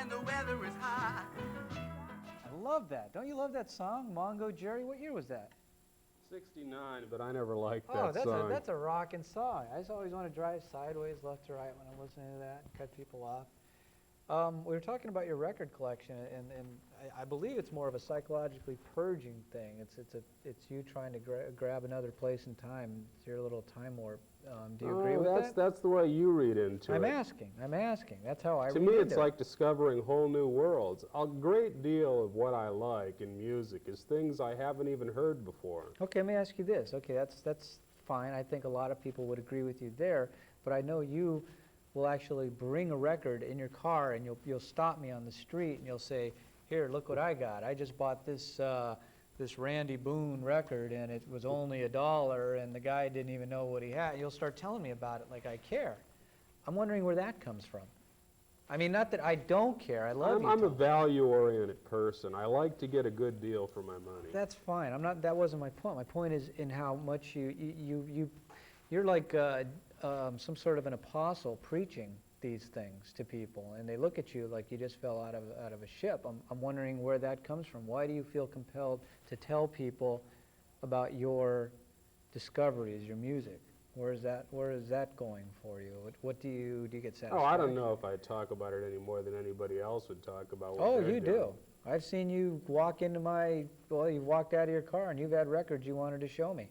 and the weather is hot. I love that. Don't you love that song, Mongo Jerry? What year was that? 69, but I never liked Oh, that song. that's a rockin' song. I just always want to drive sideways, left to right when I'm listening to that and cut people off. We were talking about your record collection, and I believe it's more of a psychologically purging thing. It's you trying to grab another place in time. It's your little time warp. Do you agree with that? That's the way you read into I'm it. asking. That's how I read To into me, it. it's like discovering whole new worlds. A great deal of what I like in music is things I haven't even heard before. Okay, let me ask you this. Okay, that's fine. I think a lot of people would agree with you there, but I know you will actually bring a record in your car and you'll stop me on the street and you'll say, "Here, look what I got. I just bought this this Randy Boone record and it was only $1 and the guy didn't even know what he had." You'll start telling me about it like I care. I'm wondering where that comes from. I mean, not that I don't care. I love you. I'm a value-oriented person. I like to get a good deal for my money. That's fine. I'm not. That wasn't my point. My point is in how much you're like some sort of an apostle preaching these things to people, and they look at you like you just fell out of a ship. I'm wondering where that comes from. Why do you feel compelled to tell people about your discoveries, your music? Where is that going for you? What do you get satisfied? Oh, I don't know if I talk about it any more than anybody else would talk about what Oh, they're you doing. do. I've seen you walk into you walked out of your car and you've had records you wanted to show me.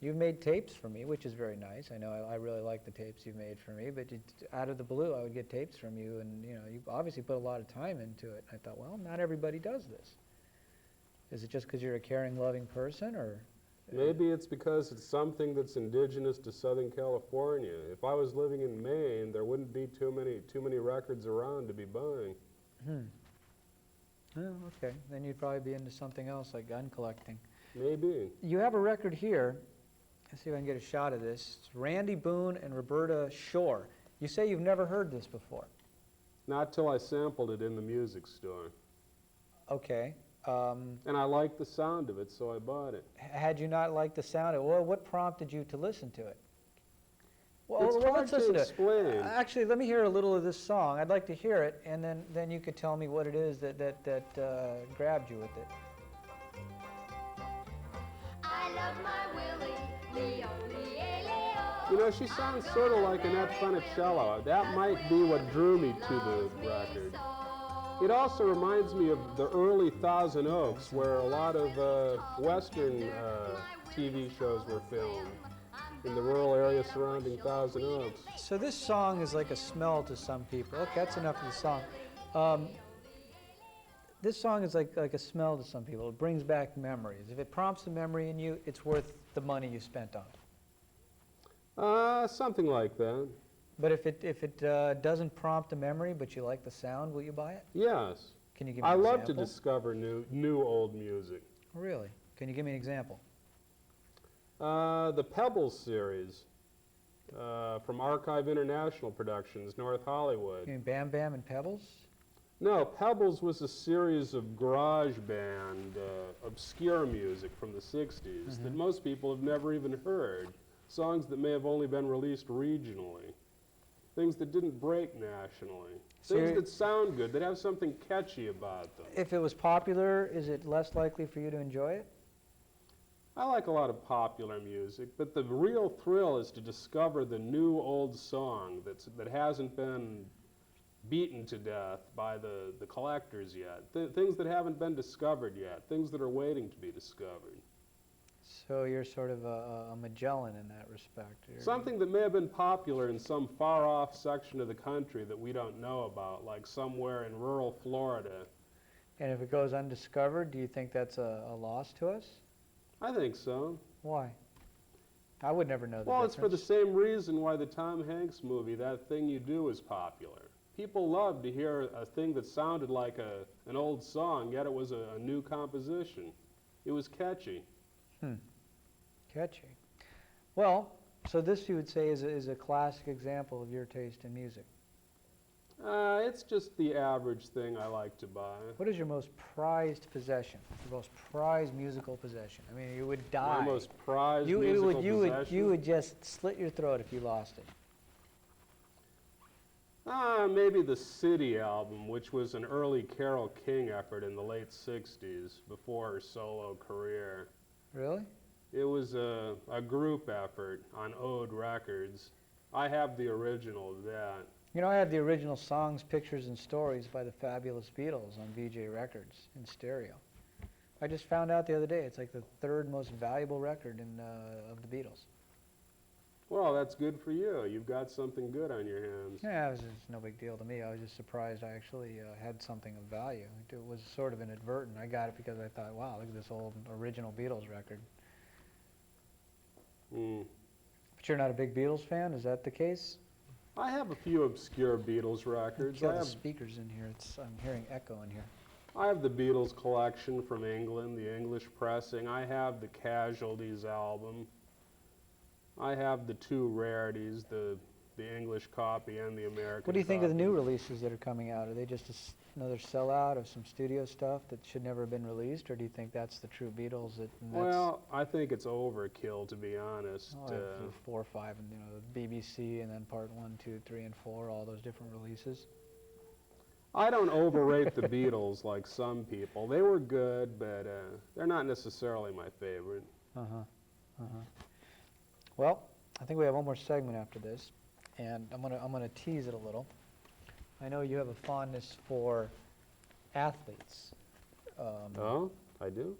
You've made tapes for me, which is very nice. I know I really like the tapes you've made for me, but out of the blue, I would get tapes from you, and you obviously put a lot of time into it. I thought, well, not everybody does this. Is it just because you're a caring, loving person, or? Maybe it's because it's something that's indigenous to Southern California. If I was living in Maine, there wouldn't be too many records around to be buying. Oh, okay. Then you'd probably be into something else like gun collecting. Maybe. You have a record here. Let's see if I can get a shot of this. It's Randy Boone and Roberta Shore. You say you've never heard this before. Not till I sampled it in the music store. Okay. And I liked the sound of it, so I bought it. Had you not liked the sound of it, well, what prompted you to listen to it? It's hard let's to listen explain. it. Actually, let me hear a little of this song. I'd like to hear it, and then you could tell me what it is that grabbed you with it. I love my Willie, Leo, Leo. You know, she sounds sort of like Annette Funicello. That might be what drew me to the record. It also reminds me of the early Thousand Oaks, where a lot of Western TV shows were filmed in the rural area surrounding Thousand Oaks. So this song is like a smell to some people. Okay, that's enough of the song. This song is like a smell to some people. It brings back memories. If it prompts a memory in you, it's worth the money you spent on it. Something like that. But if it doesn't prompt a memory, but you like the sound, will you buy it? Yes. Can you give me I an love example? to discover new old music. Really? Can you give me an example? The Pebbles series from Archive International Productions, North Hollywood. You mean Bam Bam and Pebbles? No, Pebbles was a series of garage band, obscure music from the 60s that most people have never even heard. Songs that may have only been released regionally. Things that didn't break nationally. Things that sound good, that have something catchy about them. If it was popular, is it less likely for you to enjoy it? I like a lot of popular music, but the real thrill is to discover the new old song that hasn't been beaten to death by the collectors yet. Things that haven't been discovered yet. Things that are waiting to be discovered. So you're sort of a Magellan in that respect. Something that may have been popular in some far-off section of the country that we don't know about, like somewhere in rural Florida. And if it goes undiscovered, do you think that's a loss to us? I think so. Why? I would never know the Well, difference. it's for the same reason why the Tom Hanks movie, That Thing You Do, is popular. People love to hear a thing that sounded like an old song, yet it was a new composition. It was catchy. Catchy. Well, so this you would say is a classic example of your taste in music. It's just the average thing I like to buy. What is your most prized possession? Your most prized musical possession? I mean, you would die. My most prized you musical possession? would just slit your throat if you lost it. Maybe the City album, which was an early Carole King effort in the late 60s, before her solo career. Really? It was a group effort on Ode Records. I have the original of that. You know, I have the original Songs, Pictures, and Stories by the Fabulous Beatles on VJ Records in stereo. I just found out the other day, it's like the third most valuable record of the Beatles. Well, that's good for you. You've got something good on your hands. Yeah, it was just no big deal to me. I was just surprised I actually had something of value. It was sort of inadvertent. I got it because I thought, wow, look at this old original Beatles record. Mm. But you're not a big Beatles fan, is that the case? I have a few obscure Beatles records. You got the speakers in here. I'm hearing echo in here. I have the Beatles collection from England, the English pressing. I have the Casualties album. I have the two rarities, the English copy and the American What do you think of the copy. new releases that are coming out? Are they just another sellout of some studio stuff that should never have been released, or do you think that's the true Beatles? Well, I think it's overkill, to be honest. Oh, the 4 or 5, and the BBC, and then part 1, 2, 3, and 4, all those different releases. I don't overrate the Beatles like some people. They were good, but they're not necessarily my favorite. Well, I think we have one more segment after this, and I'm gonna tease it a little. I know you have a fondness for athletes. Oh, I do?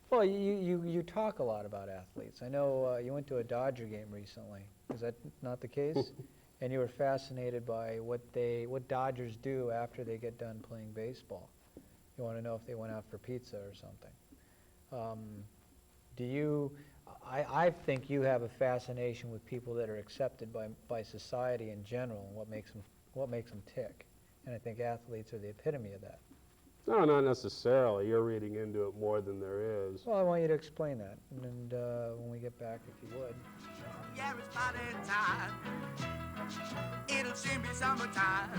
Well, you talk a lot about athletes. I know you went to a Dodger game recently. Is that not the case? And you were fascinated by what Dodgers do after they get done playing baseball. You want to know if they went out for pizza or something. I think you have a fascination with people that are accepted by society in general, and what makes them tick. And I think athletes are the epitome of that. No, not necessarily. You're reading into it more than there is. Well, I want you to explain that, and when we get back, if you would. Yeah, it's party time. It'll soon be summertime.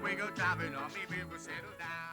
We go driving on, maybe we'll settle down.